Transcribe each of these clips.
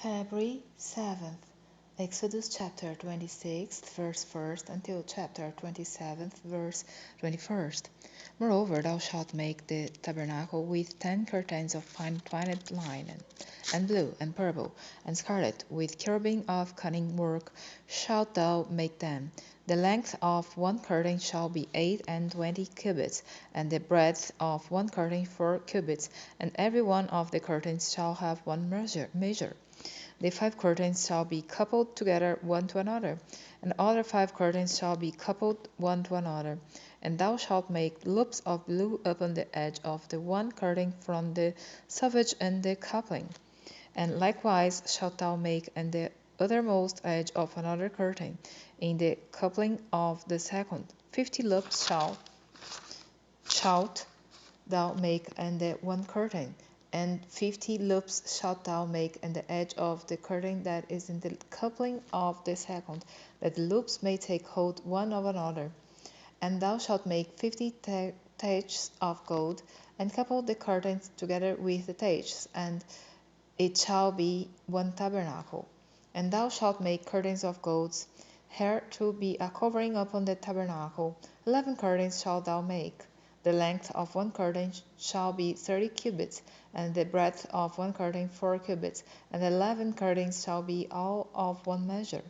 February 7th, Exodus chapter 26, verse 1st until chapter 27th, verse 21st. Moreover, thou shalt make the tabernacle with 10 curtains of fine twined linen, and blue, and purple, and scarlet, with cherubim of cunning work shalt thou make them. The length of one curtain shall be 28 cubits, and the breadth of one curtain 4 cubits, and every one of the curtains shall have one measure. The 5 curtains shall be coupled together one to another, and the other 5 curtains shall be coupled one to another. And thou shalt make loops of blue upon the edge of the one curtain from the selvage and the coupling. And likewise shalt thou make in the uttermost edge of another curtain, in the coupling of the second. 50 loops shalt thou make in the one curtain, and 50 loops shalt thou make in the edge of the curtain that is in the coupling of the second, that the loops may take hold one of another. And thou shalt make 50 taches of gold, and couple the curtains together with the taches, and it shall be one tabernacle. And thou shalt make curtains of goats, hair to be a covering upon the tabernacle. 11 curtains shalt thou make. The length of one curtain shall be 30 cubits, and the breadth of one curtain 4 cubits, and the 11 curtains shall be all of one measure.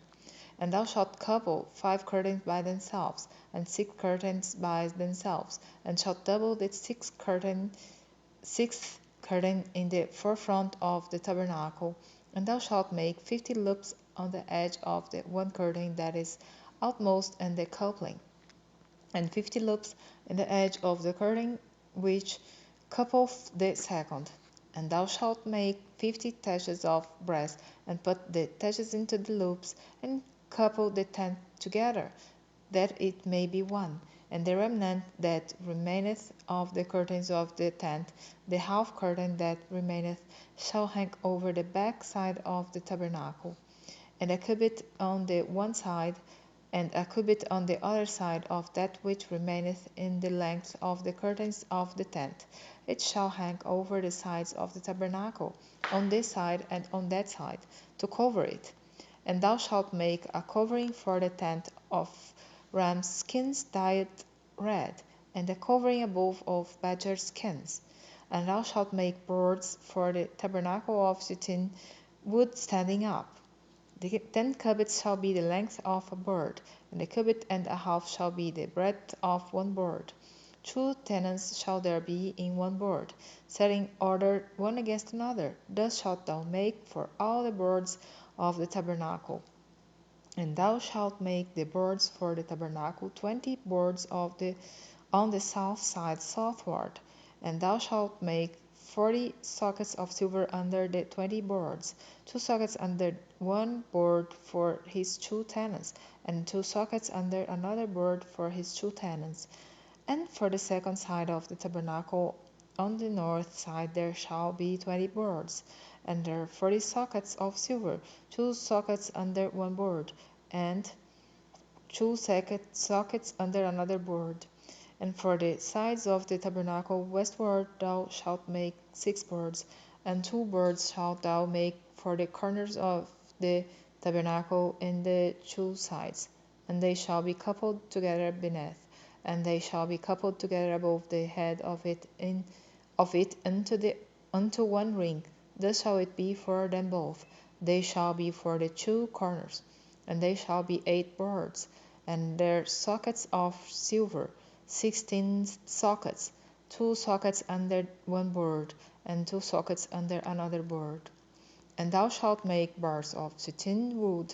And thou shalt couple 5 curtains by themselves, and 6 curtains by themselves, and shalt double the sixth curtain in the forefront of the tabernacle. And thou shalt make 50 loops on the edge of the one curtain that is outmost in the coupling, and 50 loops in the edge of the curtain which coupleth the second. And thou shalt make 50 taches of brass, and put the taches into the loops, and couple the tent together, that it may be one. And the remnant that remaineth of the curtains of the tent, the half curtain that remaineth, shall hang over the back side of the tabernacle, and a cubit on the one side, and a cubit on the other side of that which remaineth in the length of the curtains of the tent. It shall hang over the sides of the tabernacle, on this side and on that side, to cover it. And thou shalt make a covering for the tent of ram skins dyed red, and a covering above of badger skins. And thou shalt make boards for the tabernacle of shittim wood standing up. The 10 cubits shall be the length of a board, and a cubit and a half shall be the breadth of one board. 2 tenons shall there be in one board, setting ordered one against another. Thus shalt thou make for all the boards of the tabernacle. And thou shalt make the boards for the tabernacle 20 boards on the south side southward. And thou shalt make 40 sockets of silver under the 20 boards, 2 sockets under one board for his 2 tenons, and 2 sockets under another board for his 2 tenons. And for the second side of the tabernacle on the north side there shall be 20 boards, and there 40 sockets of silver, 2 sockets under one board, and 2 sockets under another board. And for the sides of the tabernacle westward thou shalt make 6 boards, and 2 boards shalt thou make for the corners of the tabernacle in the 2 sides, and they shall be coupled together beneath, and they shall be coupled together above the head of it unto one ring. Thus shall it be for them both. They shall be for the 2 corners, and they shall be 8 boards, and their sockets of silver, 16 sockets, 2 sockets under one board, and 2 sockets under another board. And thou shalt make bars of shittim wood,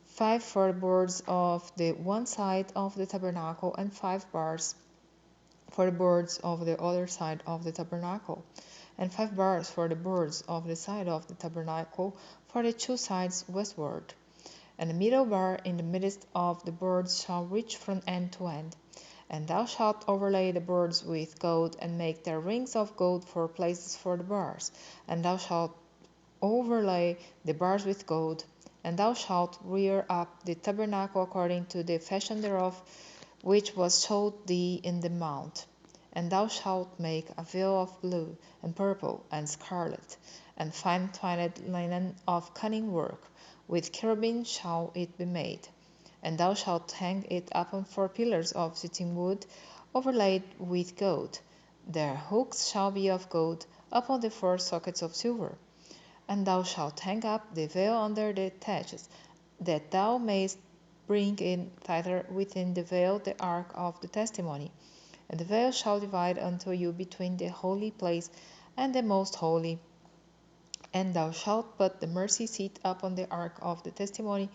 5 for the boards of the one side of the tabernacle, and 5 bars for the boards of the other side of the tabernacle, and 5 bars for the boards of the side of the tabernacle for the 2 sides westward. And the middle bar in the midst of the boards shall reach from end to end. And thou shalt overlay the boards with gold, and make their rings of gold for places for the bars. And thou shalt overlay the bars with gold. And thou shalt rear up the tabernacle according to the fashion thereof, which was showed thee in the mount. And thou shalt make a veil of blue, and purple, and scarlet, and fine twined linen of cunning work. With cherubim shall it be made. And thou shalt hang it upon 4 pillars of shittim wood, overlaid with gold. Their hooks shall be of gold, upon the 4 sockets of silver. And thou shalt hang up the veil under the thatches, that thou mayest bring in thither within the veil the ark of the testimony. And the veil shall divide unto you between the holy place and the most holy. And thou shalt put the mercy seat upon the ark of the testimony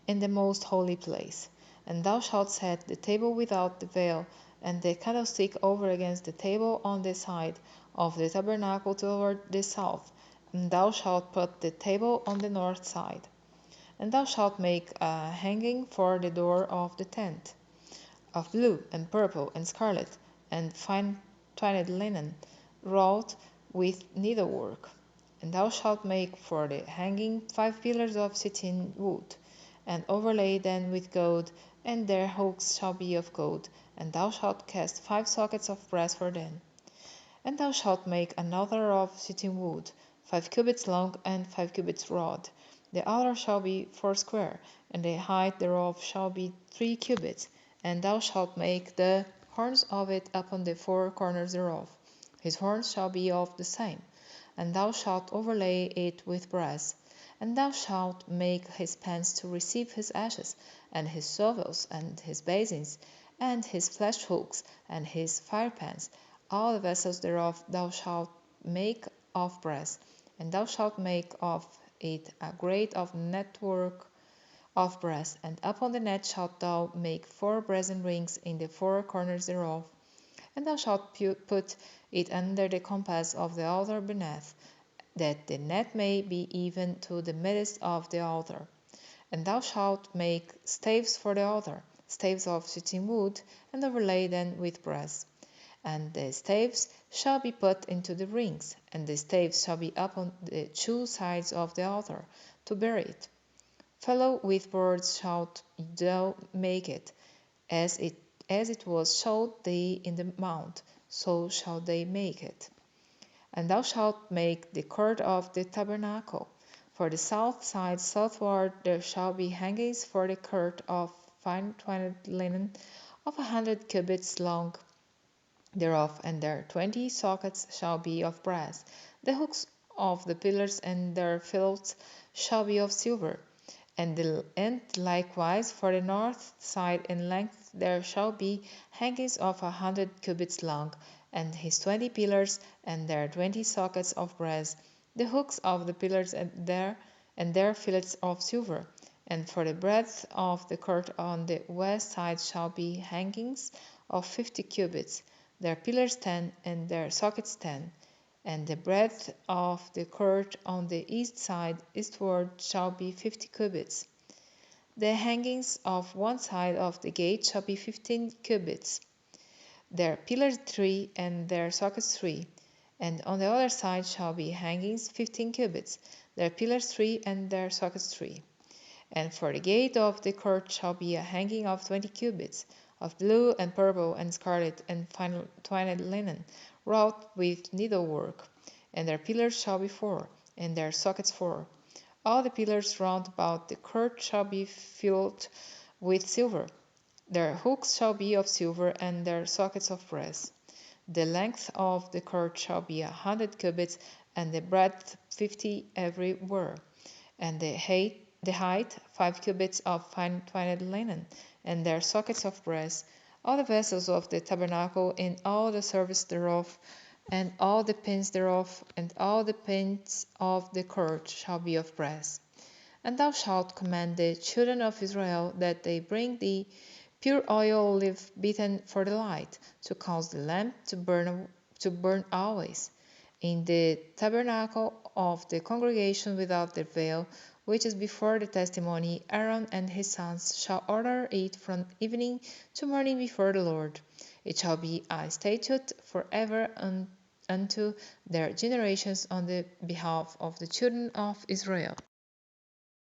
in the most holy place. And thou shalt set the table without the veil, and the candlestick over against the table on the side of the tabernacle toward the south. And thou shalt put the table on the north side. And thou shalt make a hanging for the door of the tent, of blue and purple and scarlet, and fine twined linen, wrought with needlework. And thou shalt make for the hanging 5 pillars of shittim wood, and overlay them with gold, and their hooks shall be of gold. And thou shalt cast 5 sockets of brass for them. And thou shalt make an altar of shittim wood, 5 cubits long and 5 cubits broad. The altar shall be 4 square, and the height thereof shall be 3 cubits. And thou shalt make the horns of it upon the 4 corners thereof. His horns shall be of the same. And thou shalt overlay it with brass. And thou shalt make his pans to receive his ashes, and his shovels, and his basins, and his flesh hooks, and his firepans. All the vessels thereof thou shalt make of brass. And thou shalt make of it a grate of network of brass. And upon the net shalt thou make 4 brazen rings in the 4 corners thereof. And thou shalt put it under the compass of the altar beneath, that the net may be even to the midst of the altar. And thou shalt make staves for the altar, staves of shittim wood, and overlay them with brass. And the staves shall be put into the rings, and the staves shall be upon the 2 sides of the altar, to bear it. Fellow with boards shalt thou make it, as it was showed thee in the mount, so shall they make it. And thou shalt make the court of the tabernacle. For the south side southward there shall be hangings for the court of fine twined linen of 100 cubits long thereof, and their 20 sockets shall be of brass. The hooks of the pillars and their fillets shall be of silver. And likewise for the north side in length there shall be hangings of 100 cubits long, and his 20 pillars, and their 20 sockets of brass. The hooks of the pillars and their fillets of silver. And for the breadth of the court on the west side shall be hangings of 50 cubits, their pillars 10, and their sockets 10. And the breadth of the court on the east side eastward shall be 50 cubits. The hangings of one side of the gate shall be 15 cubits, their pillars 3, and their sockets 3. And on the other side shall be hangings 15 cubits, their pillars 3, and their sockets 3. And for the gate of the court shall be a hanging of 20 cubits, of blue and purple and scarlet and fine twined linen, wrought with needlework. And their pillars shall be 4, and their sockets 4. All the pillars round about the court shall be filled with silver. Their hooks shall be of silver, and their sockets of brass. The length of the court shall be 100 cubits, and the breadth 50 everywhere. And the height 5 cubits of fine twined linen, and their sockets of brass. All the vessels of the tabernacle in all the service thereof, and all the pins thereof, and all the pins of the court shall be of brass. And thou shalt command the children of Israel that they bring thee pure oil olive beaten for the light, to cause the lamp to burn always. In the tabernacle of the congregation without the veil, which is before the testimony, Aaron and his sons shall order it from evening to morning before the Lord. It shall be a statute forever unto their generations on the behalf of the children of Israel.